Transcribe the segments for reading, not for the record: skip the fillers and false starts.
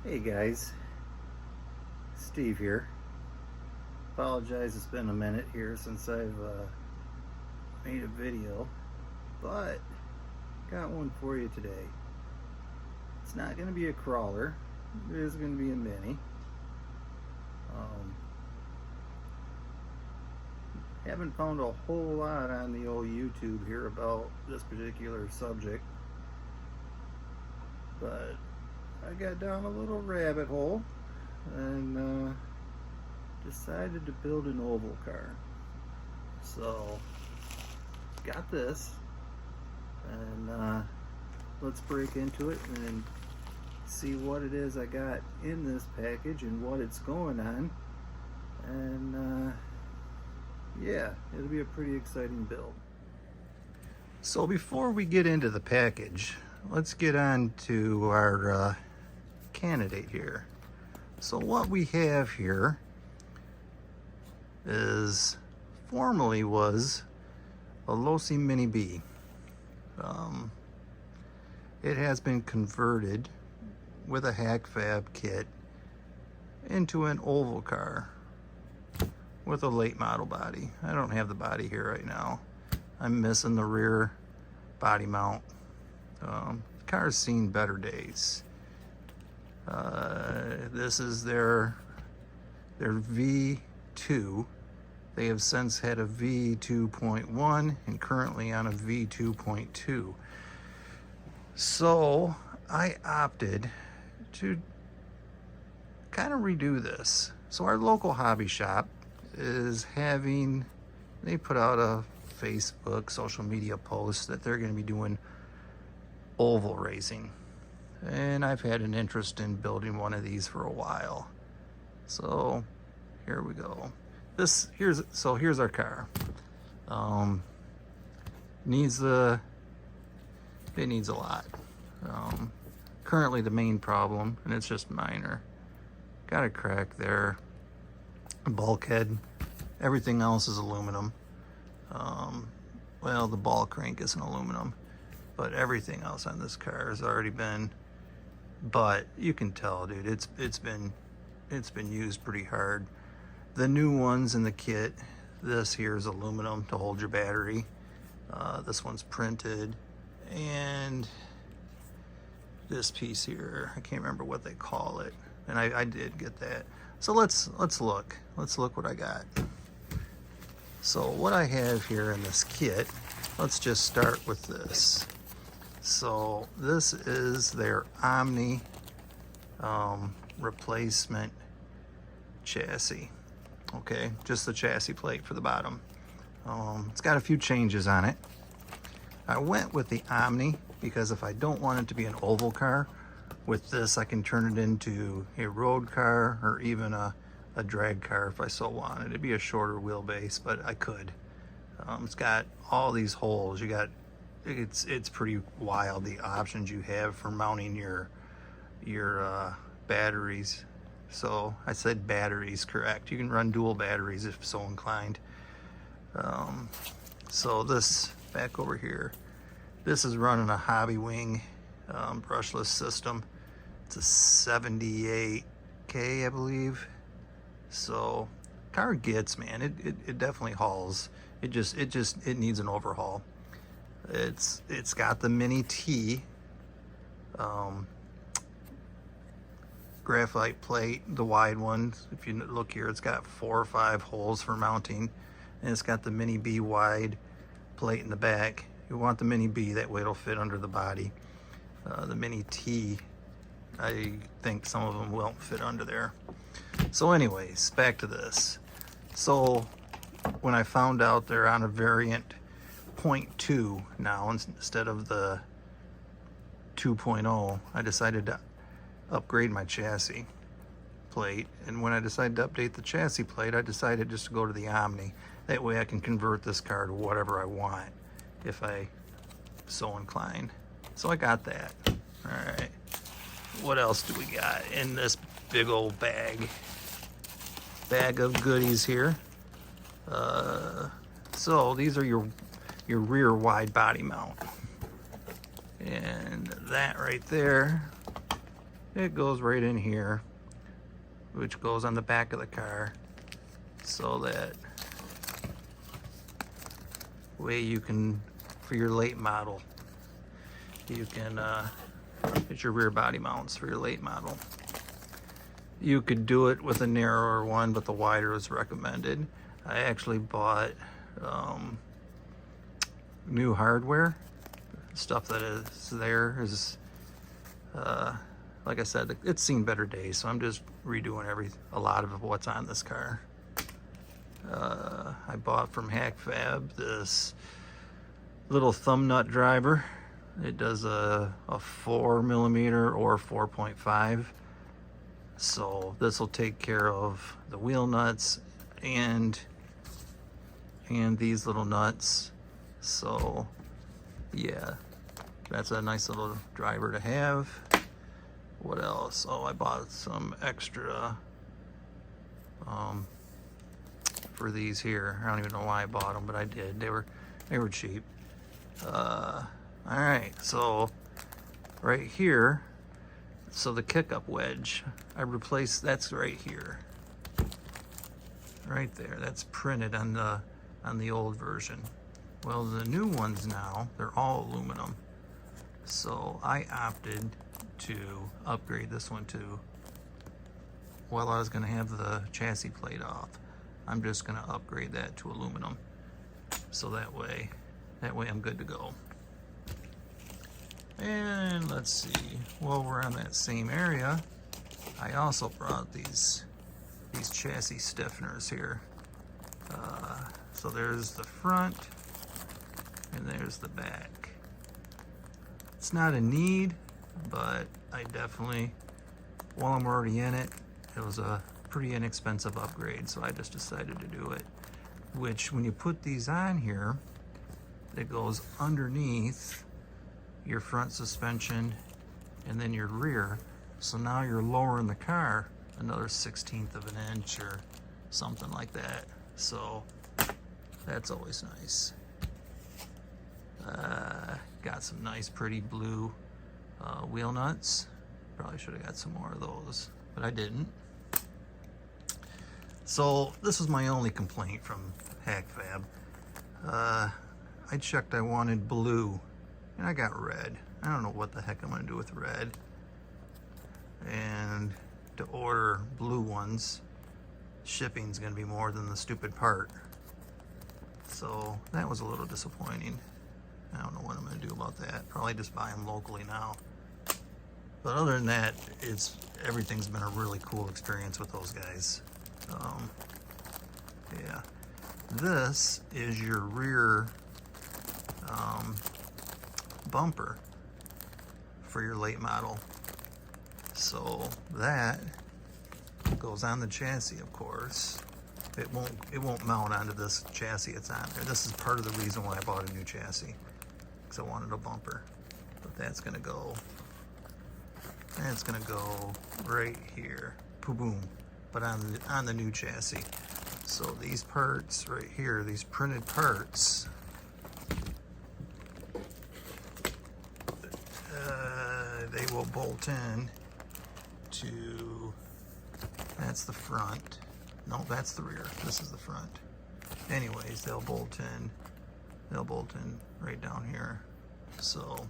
Hey guys, Steve here. Apologize, it's been a minute here since I've made a video, but got one for you today. It's not going to be a crawler, it is going to be a mini. Haven't found a whole lot on the old YouTube here about this particular subject, but I got down a little rabbit hole and decided to build an oval car. So got this, and let's break into it and see what it is I got in this package and what it's going on. And yeah, it'll be a pretty exciting build. So before we get into the package, let's get on to our candidate here. So what we have here is formerly was a Losi Mini B. It has been converted with a Hack Fab kit into an oval car with a late model body. I don't have the body here right now. I'm missing the rear body mount. The car's seen better days. This is their V2. They have since had a V2.1 and currently on a V2.2. So I opted to kind of redo this. So our local hobby shop is having, they put out a Facebook social media post that they're going to be doing oval racing, and I've had an interest in building one of these for a while. So here we go. Here's our car. It needs a lot. Currently the main problem, and it's just minor, got a crack there, bulkhead. Everything else is aluminum. Well, the ball crank isn't aluminum, but everything else on this car has already been, but you can tell, dude, it's been used pretty hard. The new ones in the kit, this here is aluminum to hold your battery. This one's printed, and this piece here, I can't remember what they call it, and I did get that. So let's look what I got. So what I have here in this kit, let's just start with this. So this is their Omni replacement chassis. Okay, just the chassis plate for the bottom. It's got a few changes on it. I went with the Omni because if I don't want it to be an oval car, with this I can turn it into a road car or even a drag car if I so wanted. It'd be a shorter wheelbase, but I could. It's got all these holes. It's pretty wild, the options you have for mounting your batteries. So I said batteries, correct. You can run dual batteries if so inclined. So this back over here, this is running a Hobby Wing brushless system. It's a 78K, I believe. So car gets, man, it definitely hauls. It needs an overhaul. It's got the Mini T graphite plate, the wide one. If you look here, it's got 4 or 5 holes for mounting, and it's got the Mini B wide plate in the back. You want the Mini B, that way it'll fit under the body. The Mini T, I think some of them won't fit under there. So anyways, back to this. So when I found out they're on a variant 0.2 now instead of the 2.0, I decided to upgrade my chassis plate. And when I decided to update the chassis plate, I decided just to go to the Omni. That way I can convert this car to whatever I want if I so inclined. So I got that. All right, what else do we got in this big old bag of goodies here? So these are your rear wide body mount, and that right there it goes right in here, which goes on the back of the car, so that way you can, for your late model, you can it's your rear body mounts for your late model. You could do it with a narrower one, but the wider is recommended. I actually bought new hardware. Stuff that is there is like I said, it's seen better days, so I'm just redoing a lot of what's on this car. I bought from Hack Fab this little thumb nut driver. It does a 4mm or 4.5. So this will take care of the wheel nuts and these little nuts. So yeah, that's a nice little driver to have. What else? Oh, I bought some extra for these here. I don't even know why I bought them, but I did. They were cheap. All right, so right here, so the kick-up wedge, I replaced, that's right here, right there. That's printed on the old version. Well, the new ones now, they're all aluminum. So I opted to upgrade this one to, well, I was gonna have the chassis plate off. I'm just gonna upgrade that to aluminum. So that way I'm good to go. And let's see, while we're on that same area, I also brought these chassis stiffeners here. So there's the front and there's the back. It's not a need, but I definitely, while I'm already in it, it was a pretty inexpensive upgrade, so I just decided to do it. Which, when you put these on here, it goes underneath your front suspension and then your rear. So now you're lowering the car another 1/16 of an inch or something like that. So that's always nice. Got some nice pretty blue wheel nuts. Probably should have got some more of those, but I didn't. So this was my only complaint from Hack Fab. I checked, I wanted blue, and I got red. I don't know what the heck I'm gonna do with red. And to order blue ones, shipping's gonna be more than the stupid part. So that was a little disappointing. I don't know what I'm gonna do about that. Probably just buy them locally now. But other than that, everything's been a really cool experience with those guys. Yeah. This is your rear bumper for your late model. So that goes on the chassis, of course. It won't mount onto this chassis it's on there. This is part of the reason why I bought a new chassis, because I wanted a bumper. But that's gonna go right here, boom, but on the new chassis. So these parts right here, these printed parts, they will bolt in to, that's the front. No, that's the rear. This is the front. Anyways, they'll bolt in right down here. So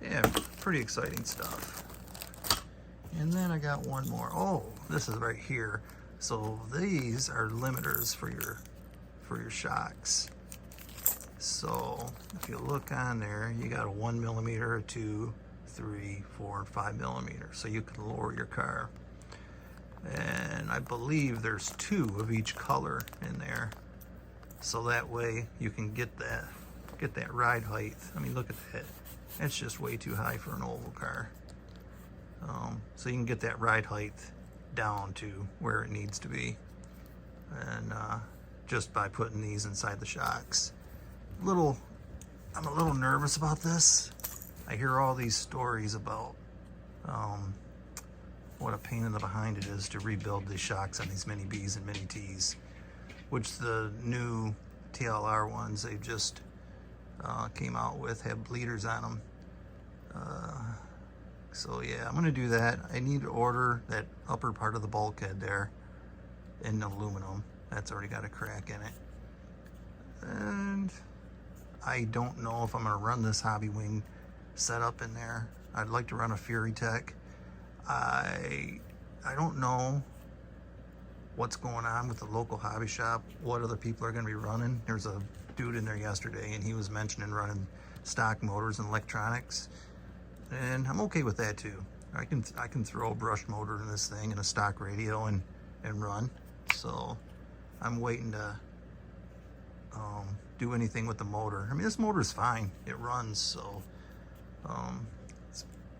yeah, pretty exciting stuff. And then I got one more. Oh, this is right here. So these are limiters for your shocks. So if you look on there, you got a 1mm, a 2, 3, 4, and 5mm. So you can lower your car. And I believe there's 2 of each color in there. So that way you can get that ride height. I mean, look at that. That's just way too high for an oval car. So you can get that ride height down to where it needs to be, and just by putting these inside the shocks. I'm a little nervous about this. I hear all these stories about what a pain in the behind it is to rebuild these shocks on these Mini Bs and Mini Ts, which the new TLR ones they've just came out with have bleeders on them. So yeah, I'm gonna do that. I need to order that upper part of the bulkhead there in aluminum. That's already got a crack in it. And I don't know if I'm gonna run this Hobby Wing setup in there. I'd like to run a Fury Tech. I don't know what's going on with the local hobby shop, what other people are going to be running. There's a dude in there yesterday and he was mentioning running stock motors and electronics, and I'm okay with that too. I can throw a brushed motor in this thing and a stock radio and run. So I'm waiting to do anything with the motor. I mean, this motor is fine, it runs. So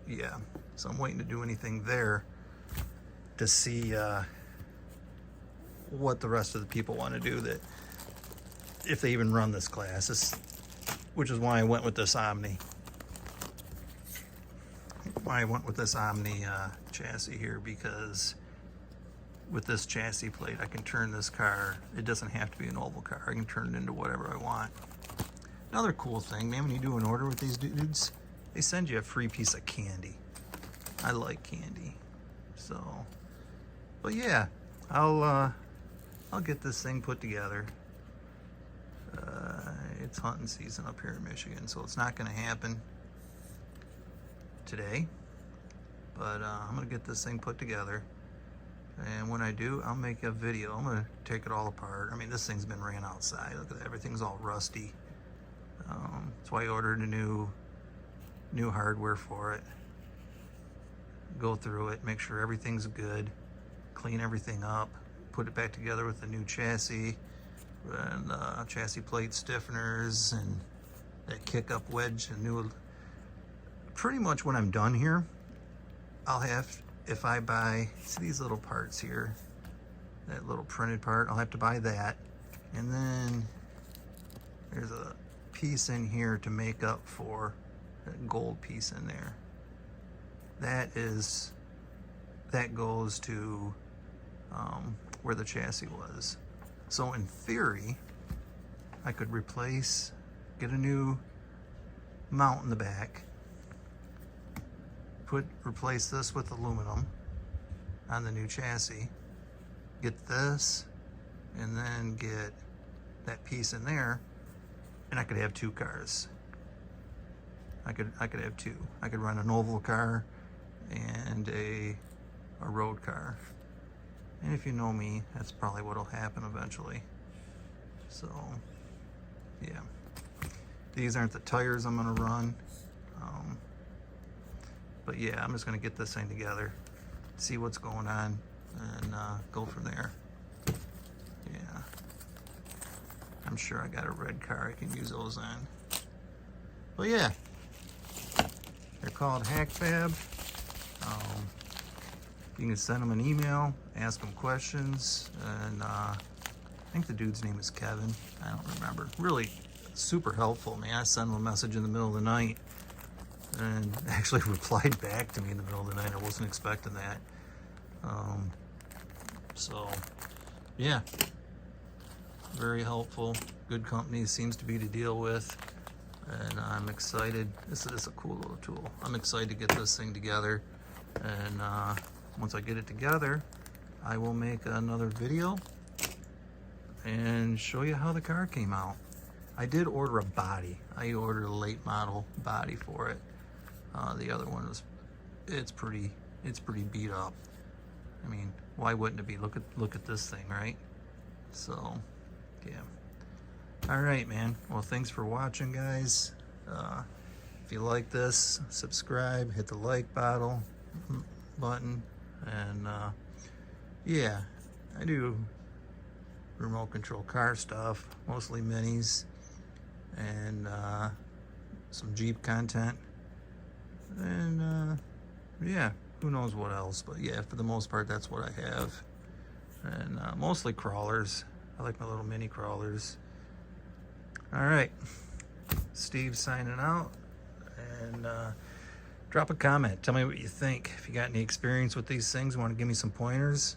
yeah, so I'm waiting to do anything there to see what the rest of the people want to do, that if they even run this class, which is why I went with this Omni. Chassis here, because with this chassis plate I can turn this car, it doesn't have to be an oval car, I can turn it into whatever I want. Another cool thing, man, when you do an order with these dudes, they send you a free piece of candy. I like candy. So, but yeah, I'll get this thing put together. It's hunting season up here in Michigan, so it's not going to happen today. But I'm going to get this thing put together. And when I do, I'll make a video. I'm going to take it all apart. I mean, this thing's been ran outside. Look at that. Everything's all rusty. That's why I ordered a new hardware for it. Go through it, make sure everything's good, clean everything up, put it back together with the new chassis and chassis plate stiffeners and that kick-up wedge and new. Pretty much when I'm done here, I'll have, if I buy, see these little parts here, that little printed part, I'll have to buy that. And then there's a piece in here to make up for that gold piece in there. That goes to where the chassis was. So in theory, I could get a new mount in the back, replace this with aluminum on the new chassis, get this, and then get that piece in there, and I could have two cars. I could have two. I could run an oval car and a road car. And if you know me, that's probably what'll happen eventually. So yeah, these aren't the tires I'm gonna run, but yeah, I'm just gonna get this thing together, see what's going on, and go from there. Yeah, I'm sure I got a red car I can use those on. But yeah, they're called Hack Fab. You can send them an email, ask them questions, and I think the dude's name is Kevin. I don't remember. Really super helpful, man. I sent him a message in the middle of the night and actually replied back to me in the middle of the night. I wasn't expecting that. So yeah, very helpful. Good company, seems to be to deal with. And I'm excited. This is a cool little tool. I'm excited to get this thing together. And once I get it together, I will make another video and show you how the car came out. I did order a body. I ordered a late model body for it. The other one it's pretty beat up. I mean, why wouldn't it be? Look at this thing, right? So yeah. All right, man. Well, thanks for watching, guys. If you like this, subscribe, hit the like button, and yeah, I do remote control car stuff, mostly minis, and some Jeep content, and yeah, who knows what else, but yeah, for the most part, that's what I have, and mostly crawlers. I like my little mini crawlers. All right, Steve signing out, and drop a comment. Tell me what you think. If you got any experience with these things, want to give me some pointers,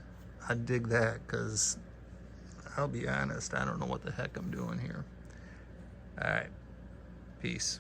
I'd dig that, because I'll be honest, I don't know what the heck I'm doing here. All right, peace.